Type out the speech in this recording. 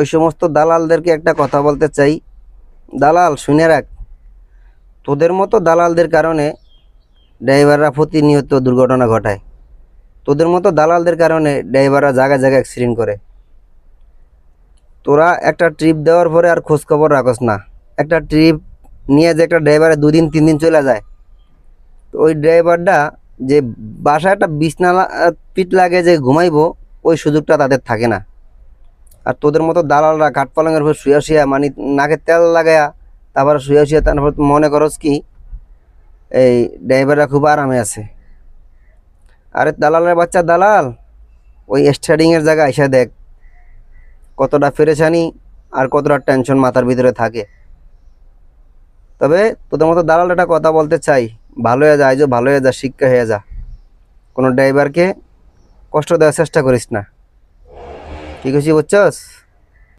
ওই সমস্ত দালালদেরকে একটা কথা বলতে চাই, দালাল শুনে রাখ, তোদের মতো দালালদের কারণে ড্রাইভাররা প্রতিনিয়ত দুর্ঘটনা ঘটায়। তোদের মতো দালালদের কারণে ড্রাইভাররা জায়গায় জায়গায় অ্যাক্সিডেন্ট করে। তোরা একটা ট্রিপ দেওয়ার পরে আর খোঁজ খবর রাখস না। একটা ট্রিপ নিয়ে যে একটা ড্রাইভারে 2 দিন 3 দিন চলে যায়, তো ওই ড্রাইভারটা যে বাসায় একটা বিছনা পিঠ লাগে যে ঘুমাইবো, ওই সুযোগটা তাদের থাকে না। আর তোদের মতো দালালরা কাঠ পালঙের উপর শুয়া শুয়া মানে নাকে তেল লাগায়া তারপর শুয়া শুয়া তারপর মনে করস কি এই ড্রাইভাররা খুব আরামে আছে। আরে দালালের বাচ্চা দালাল, ওই স্টার্টিংয়ের জায়গায় এসে দেখ কতটা পেরেশানি আর কতটা টেনশন মাথার ভিতরে থাকে। তবে তোদের মতো দালাল একটা কথা বলতে চাই, ভালো হয়ে যা, আইজো ভালো হয়ে যা, শিক্ষা হয়ে যা। কোনো ড্রাইভারকে কষ্ট দেওয়ার চেষ্টা করিস না। ঠিক আছে, বুঝছস?